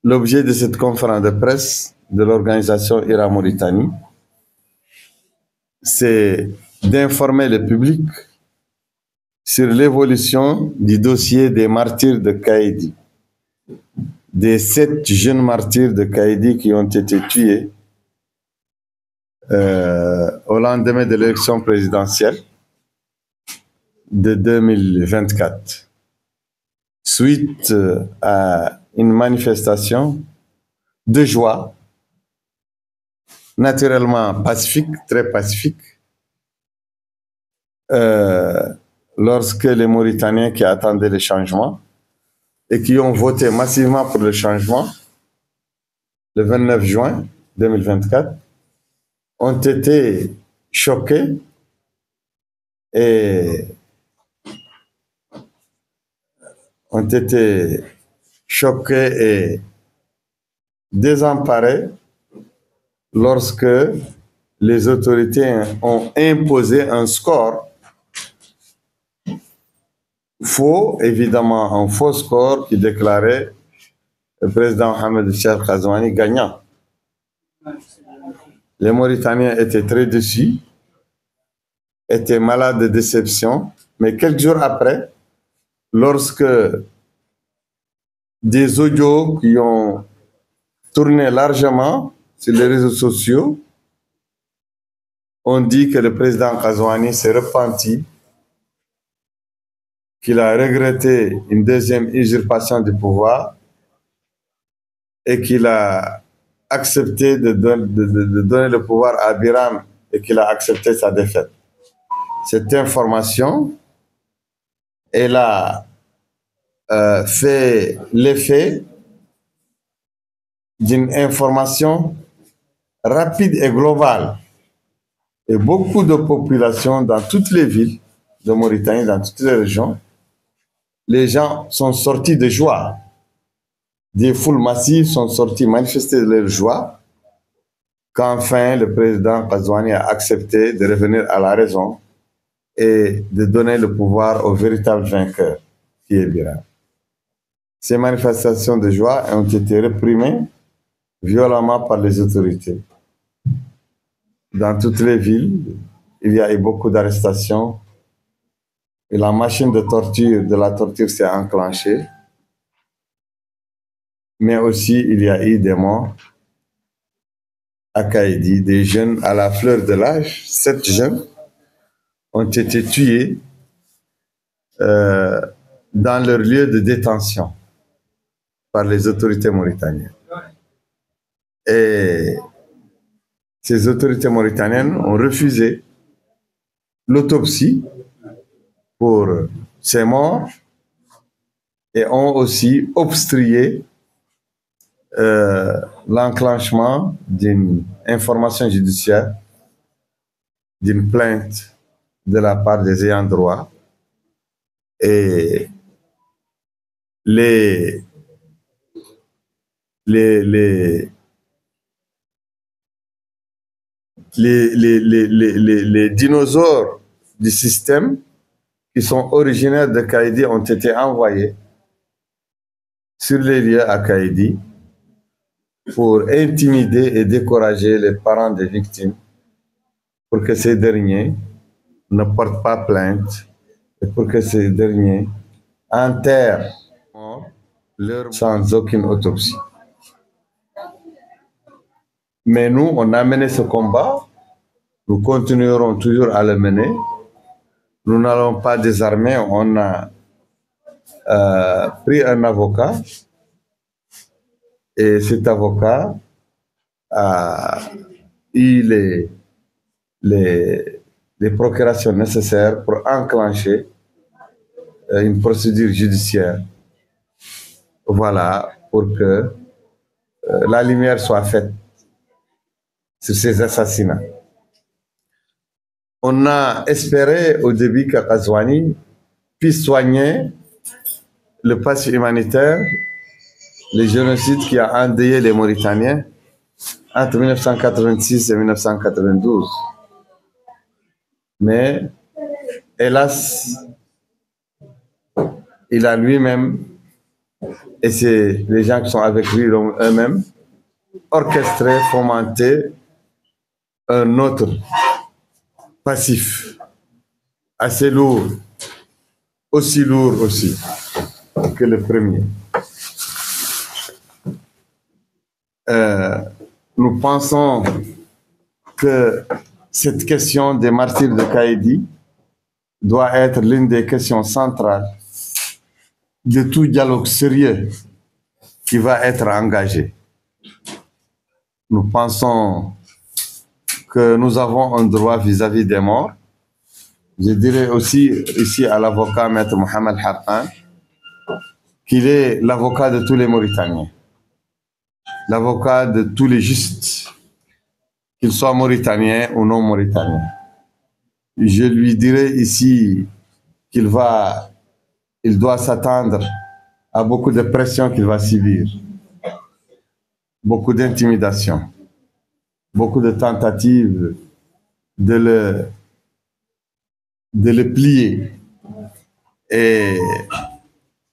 l'objet de cette conférence de presse de l'organisation IRA-Mauritanie, c'est d'informer le public sur l'évolution du dossier des martyrs de Kaïdi, des 7 jeunes martyrs de Kaïdi qui ont été tués au lendemain de l'élection présidentielle de 2024, suite à une manifestation de joie, naturellement pacifique, très pacifique, lorsque les Mauritaniens qui attendaient le changement et qui ont voté massivement pour le changement le 29 juin 2024 ont été choqués et désemparés lorsque les autorités ont imposé un score faux, évidemment un faux score qui déclarait le président Mohamed Cheikhh Ghazouani gagnant. Les Mauritaniens étaient très déçus, étaient malades de déception, mais quelques jours après, lorsque des audios qui ont tourné largement sur les réseaux sociaux ont dit que le président Ghazouani s'est repenti, qu'il a regretté une deuxième usurpation du pouvoir et qu'il a accepté de donner le pouvoir à Biram et qu'il a accepté sa défaite. Cette information, elle a fait l'effet d'une information rapide et globale. Et beaucoup de populations dans toutes les villes de Mauritanie, dans toutes les régions, les gens sont sortis de joie. Des foules massives sont sorties manifester de leur joie qu'enfin le président Ghazouani a accepté de revenir à la raison et de donner le pouvoir au véritable vainqueur, qui est Biram. Ces manifestations de joie ont été réprimées violemment par les autorités. Dans toutes les villes, il y a eu beaucoup d'arrestations et la machine de la torture s'est enclenchée. Mais aussi, il y a eu des morts à Kaïdi, des jeunes à la fleur de l'âge. 7 jeunes ont été tués dans leur lieu de détention par les autorités mauritaniennes. Et ces autorités mauritaniennes ont refusé l'autopsie pour ces morts et ont aussi obstrué l'enclenchement d'une information judiciaire, d'une plainte de la part des ayants droit, et les dinosaures du système qui sont originaires de Kaïdi ont été envoyés sur les lieux à Kaïdi pour intimider et décourager les parents des victimes pour que ces derniers ne portent pas plainte et pour que ces derniers enterrent leur sans aucune autopsie. Mais nous, on a mené ce combat, nous continuerons toujours à le mener. Nous n'allons pas désarmer, on a pris un avocat et cet avocat a eu les procurations nécessaires pour enclencher une procédure judiciaire. Voilà, pour que la lumière soit faite sur ces assassinats. On a espéré au début que Ghazouani puisse soigner le passé humanitaire, le génocide qui a endeuillé les Mauritaniens entre 1986 et 1992. Mais, hélas, il a lui-même Et c'est les gens qui sont avec lui eux-mêmes orchestré, fomenté un autre passif assez lourd, aussi lourd aussi que le premier. Nous pensons que cette question des martyrs de Kaïdi doit être l'une des questions centrales de tout dialogue sérieux qui va être engagé. Nous pensons que nous avons un droit vis-à-vis des morts. Je dirais aussi ici à l'avocat Maître Mohamed Harkan qu'il est l'avocat de tous les Mauritaniens, l'avocat de tous les justes, qu'ils soient mauritaniens ou non mauritaniens. Je lui dirais ici qu'il doit s'attendre à beaucoup de pression qu'il va subir, beaucoup d'intimidation, beaucoup de tentatives de le plier et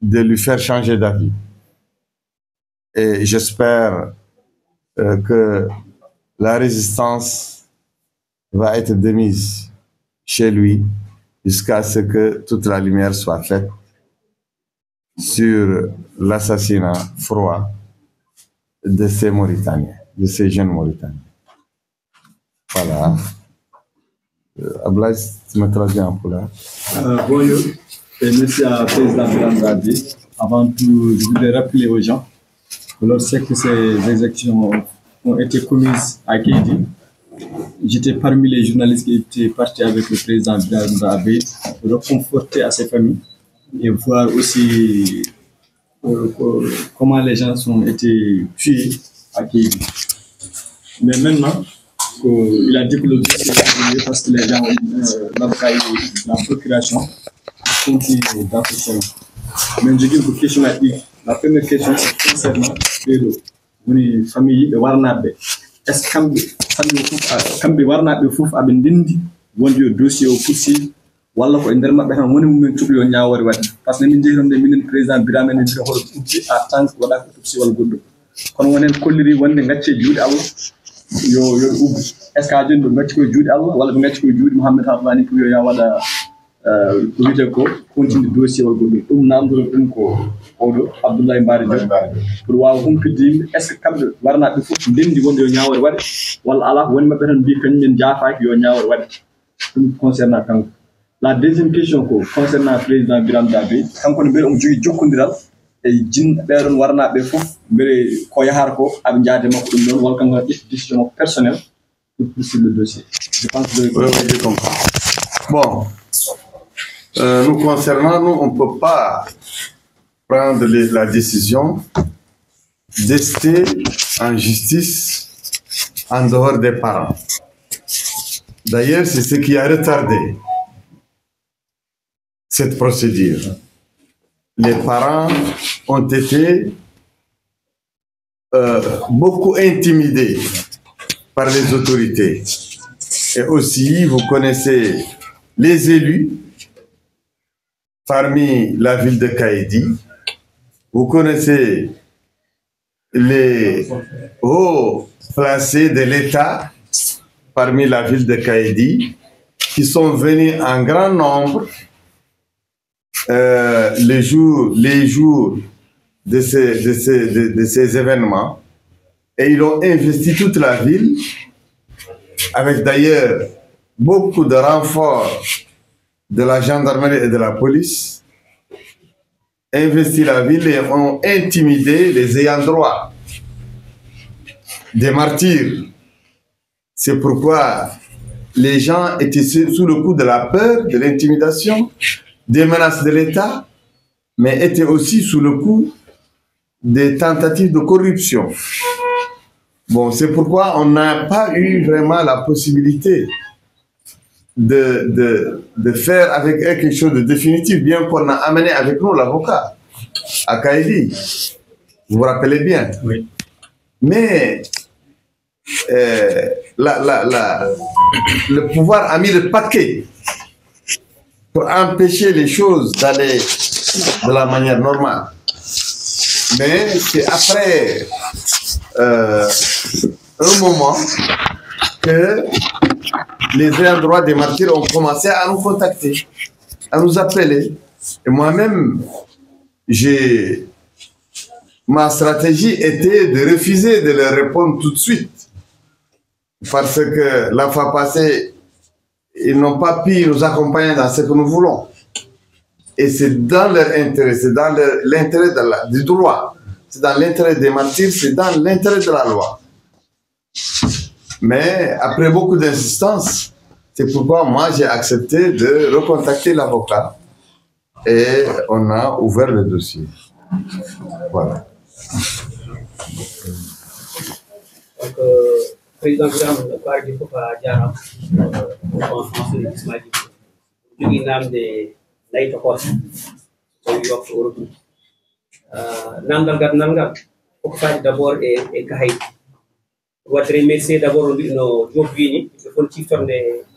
de lui faire changer d'avis. Et j'espère que la résistance va être démise chez lui jusqu'à ce que toute la lumière soit faite sur l'assassinat froid de ces Mauritaniens, de ces jeunes Mauritaniens. Voilà. Ablaye, tu me traduis en polaar. Bonjour, et merci à Président Birame. Avant tout, je voudrais rappeler aux gens que lorsque ces exactions ont été commises à Kaïdi, j'étais parmi les journalistes qui étaient partis avec le Président Birame pour reconforter à ses familles et voir aussi comment les gens ont été tués à Kaïdi. Mais maintenant, il a dit que le dossier est terminé parce que les gens ont la procuration continue dans ce sens. Mais je dis une question à dire. La première question, c'est concernant les familles de Warnabe. Est-ce que les familles de Warnabe Fouf a bendindi wondu dossier au poursuivre wala ko nder mabbe tan woni mum tubi yo nyaawori wadi parce que min jeeronde minen président Birame ne dira hol ubbi à tant que wala ko tubsi wal goddo kono wonen kolliri wonde ngacce juude Allah yo ubbi est ce que a jondi ngacci ko juude Allah wala ngacci ko juude Mohamed Hafani pour yo ya wada wite ko continue dossier wal goddo dum namdoro dum ko odo Abdoulaye Mbari Diop pour waaw humpidi est ce que kambe warna be fof ndendi wonde yo nyaawori wadi wala ala woni mabbe tan bi kany men jaafaaki yo nyaawori wadi dum concernant kanko. La deuxième question concernant le président Birame Dabe, quand on a joué Jokundiral, et Jin Beron Warna Befou, Bere Koyaharko, Abidjade Makundon, ou quand on a une décision personnelle pour poursuivre le dossier. Je pense que je comprends. Bon, nous concernant, nous, on ne peut pas prendre la décision d'ester en justice en dehors des parents. D'ailleurs, c'est ce qui a retardé cette procédure. Les parents ont été beaucoup intimidés par les autorités. Et aussi, vous connaissez les élus parmi la ville de Kaïdi. Vous connaissez les hauts placés de l'État parmi la ville de Kaïdi qui sont venus en grand nombre les jours de ces événements, et ils ont investi toute la ville avec d'ailleurs beaucoup de renforts de la gendarmerie et de la police, investi la ville et ont intimidé les ayants droit des martyrs. C'est pourquoi les gens étaient sous le coup de la peur, de l'intimidation, des menaces de l'État, mais étaient aussi sous le coup des tentatives de corruption. Bon, c'est pourquoi on n'a pas eu vraiment la possibilité de faire avec eux quelque chose de définitif, bien qu'on a amené avec nous l'avocat à Kaïdi. Vous vous rappelez bien? Oui. Mais le pouvoir a mis le paquet pour empêcher les choses d'aller de la manière normale. Mais c'est après un moment que les ayants droit des martyrs ont commencé à nous contacter, à nous appeler. Et moi-même, ma stratégie était de refuser de leur répondre tout de suite. Parce que la fois passée, ils n'ont pas pu nous accompagner dans ce que nous voulons. Et c'est dans leur intérêt, c'est dans l'intérêt du droit, c'est dans l'intérêt des martyrs, c'est dans l'intérêt de la loi. Mais après beaucoup d'insistance, c'est pourquoi moi j'ai accepté de recontacter l'avocat et on a ouvert le dossier. Voilà. Donc, président Birame parle du Kopa Diarra, en France, le Ismaïl, du Nam de Naïtokos, au York au retour. Nandal Gadnanga, Kopa d'abord et Kahai. Je voudrais remercier d'abord nos Jobini, le politique de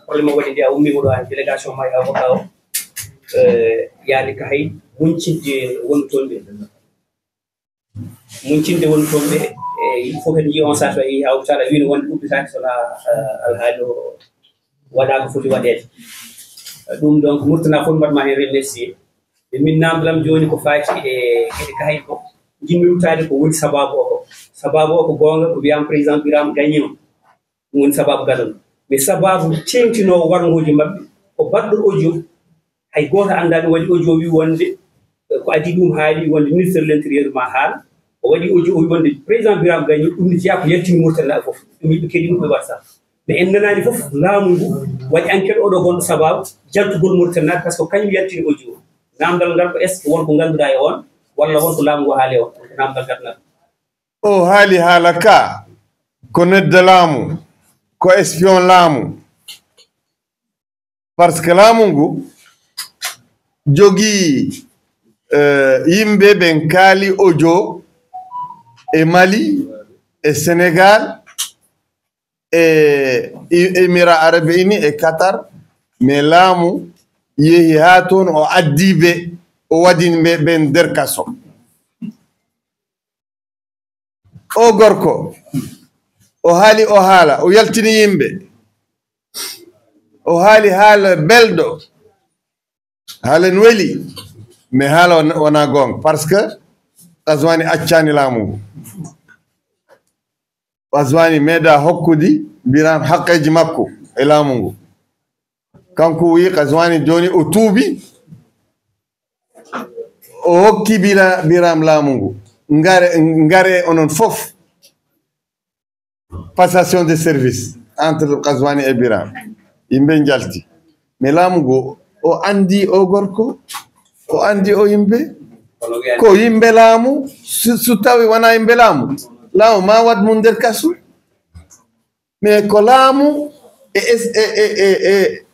problème de Oumi ou la délégation Maï Avocat. Il y a les Kahai, Munchinde Wontonde. Munchinde Wontonde. Il faut que nous sachions qu'il y a une publication sur la radio Wada Fouti Waded. Donc, nous avons remercié. Et maintenant, nous avons fait et Kahiko. Nous avons fait Sababo Gonga, ou bien président Birame Gagnon. Nous Sababo Gadon. Mais Sababo, tiens, tu n'as pas au bas de audio. I go and that when audio you want it, I didn't hide you want the minister of the interior Mahal. Wadi audio we wonde président Birame Gagny umni ci ak yetti murtala fof mi be kedi ko wasa mais en nanani fof laamu wadi enquête o do gon sabab jaltugol murtala parce que kany yetti audio namdal ngal ko est won ko ganduda e on walla won ko laamu haale on namdal gatna o haali halaka ko nedda laamu ko espion laamu parce que laamu ngu jogi yimbe ben kaali audio et Mali, et Sénégal, et Émirats Arabes Unis, et Qatar, mais là, il y a un addibe au wadin ben derkaso. O gorko, o hali o hala, o yaltini yimbe, o hali hala beldo, hala nweli, mais hala wana gong, parce que Azwani accani lamu Azwani meda hokkudi Birame haqqeji makko e lamu ngu kanko wi Azwani joni o tuubi o hokki Birame lamu ngu ngare onon fof passation de service entre Azwani et Birame yimbe jalti mais lamu ngu o andi o gorko o andi o yimbe ko yimbe laamu su tawi wana yimbe laamu ma wad mun der kasu mais ko laamu et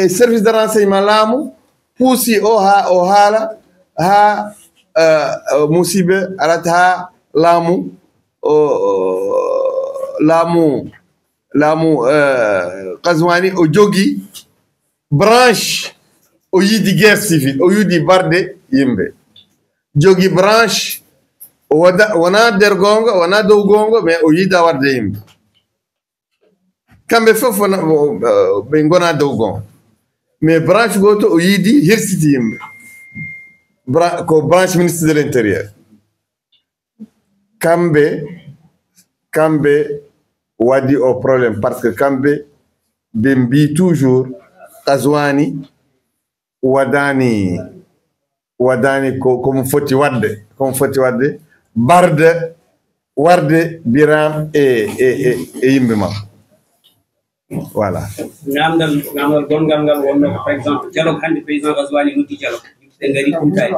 service de renseignement laamu puusi o haala ha musibe arata ha laamu Qazwani o jogi branche o yidi guerre civile o yidi barde yimbe jogi branche wana der gonga wana dow gonga mais o yida warde yimbe kambe fof be ngona dow gonga mais branche goto o yidi hirsiti yimbe ko branche ministre de l'intérieur kambe wadi au problème parce que kambe be mbi toujours Qazwani wadani ko foti wadde warde Birame e yimbe ma voilà namdal gongal ngal wonno par exemple dialogue hande président Qazwani noddi dialogue be ngari kumtay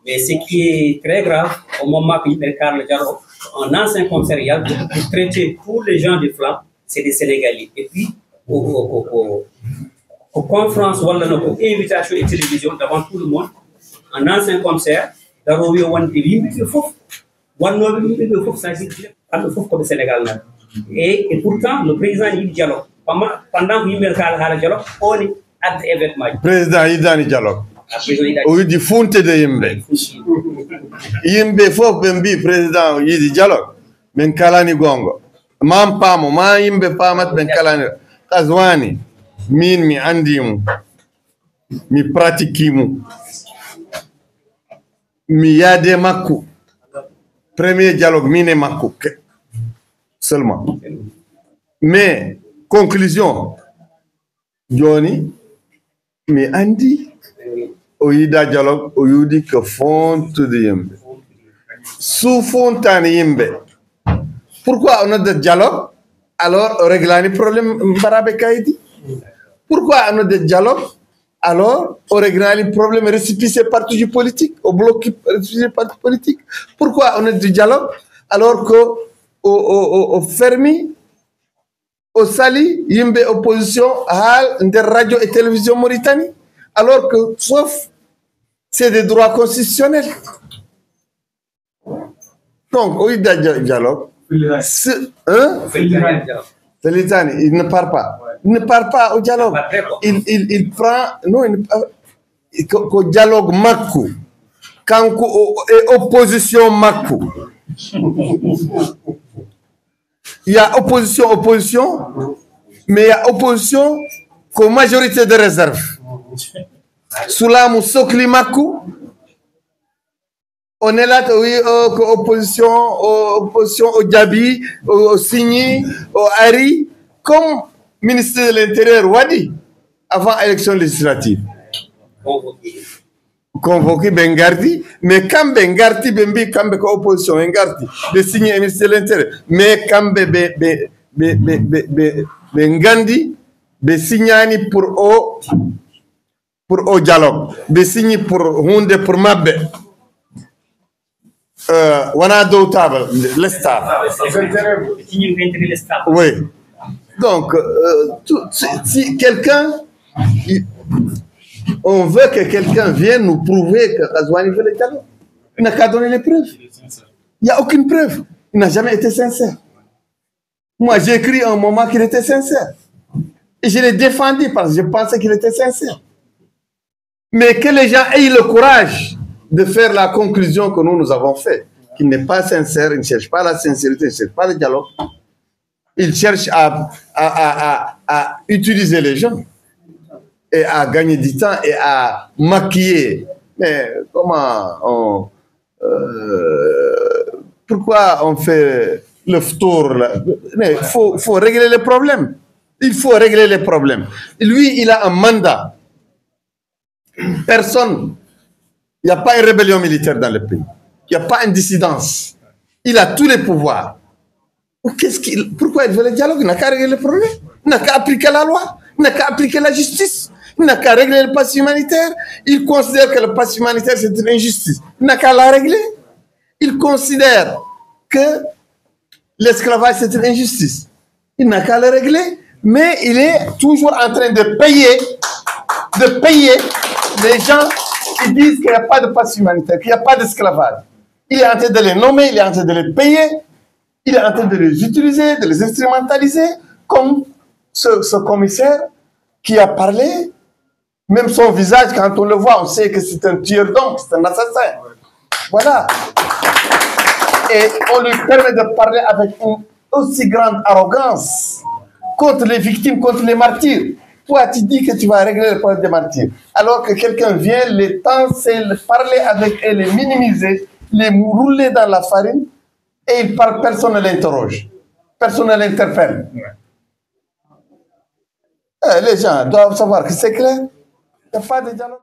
mais ce qui est très grave au moment que il parle dialogue un ancien commissariat pour traiter tous les gens de flanc c'est des Sénégalais et puis aux conférences wala no invitation et télévision devant tout le monde un ancien commissaire daro wi wonde yimbe fof wannobe yimbe fof ça dit am fof ko Sénégal na et pourtant le président il dialogue pendant que yimbe kala hala dialogue on est ad événement président yidani dialogue o yiɗi funtede yimɓe yimɓe fof ɓe mbi président yiɗi dialogue min kalani gonga man paamo ma yimɓe pamat ɓen kalani kaswani min mi andimo mi pratique mo mi yaade makko premier dialogue min e makko seulement mais conclusion joni mi andi o yida dialogue o yudi ko fontude yimɓe suu fontani yimɓe pourquoi on a de dialogue alors o réglani probléme mbaraɓe kaydi pourquoi on a de dialogue alors o réglani probléme récépissé parti politique au bloc récépissé parti politique pourquoi on a de dialogue alors que o fermi o sali yimɓe opposition haal nder radio et télévision Mauritanie alors que sauf c'est des droits constitutionnels donc au yida dialogue Felitani, il ne part pas. Il ne part pas au dialogue. Il prend. Non, il ne part au dialogue Makou. Kankou et opposition Makou. Il y a opposition, mais il y a opposition qu'aux majorité de réserve. Soulamou Sokli Makou. On est là, oui, opposition au Djabi, au Signy, au Hari, comme ministre de l'Intérieur Wadi, avant l'élection législative. Convoqué Bengardi, mais quand Bengardi, Bembi, quand opposition Bengardi, de Signy et ministre de l'Intérieur, mais quand Bengandi, de Signani pour au dialogue, de Signy pour Hunde pour Mabbe. Wana do table l'estat. Oui. Donc si quelqu'un on veut que quelqu'un vienne nous prouver que Kazwani veut le dialogue, il n'a qu'à donner les preuves. Il n'y a aucune preuve. Il n'a jamais été sincère. Moi j'ai écrit un moment qu'il était sincère et je l'ai défendu parce que je pensais qu'il était sincère. Mais que les gens aient le courage de faire la conclusion que nous avons fait, qu'il n'est pas sincère, il ne cherche pas la sincérité, il ne cherche pas le dialogue. Il cherche à utiliser les gens et à gagner du temps et à maquiller. Mais comment pourquoi on fait le tour là? Il faut régler les problèmes. Il faut régler les problèmes. Lui, il a un mandat. Personne. Il n'y a pas une rébellion militaire dans le pays. Il n'y a pas une dissidence. Il a tous les pouvoirs. Pourquoi il veut le dialogue? Il n'a qu'à régler le problème. Il n'a qu'à appliquer la loi. Il n'a qu'à appliquer la justice. Il n'a qu'à régler le pass humanitaire. Il considère que le pass humanitaire, c'est une injustice. Il n'a qu'à la régler. Il considère que l'esclavage, c'est une injustice. Il n'a qu'à le régler. Mais il est toujours en train de payer les gens qui disent qu'il n'y a pas de passe humanitaire, qu'il n'y a pas d'esclavage. Il est en train de les nommer, il est en train de les payer, il est en train de les utiliser, de les instrumentaliser, comme ce commissaire qui a parlé. Même son visage, quand on le voit, on sait que c'est un tueur d'hommes, c'est un assassin. Voilà. Et on lui permet de parler avec une aussi grande arrogance contre les victimes, contre les martyrs. Toi, tu dis que tu vas régler le problème des martyrs. Alors que quelqu'un vient, les temps, c'est parler avec eux, les minimiser, les rouler dans la farine, et il parle, personne ne l'interroge. Personne ne l'interpelle. Les gens doivent savoir que c'est clair. Il n'y a pas de dialogue.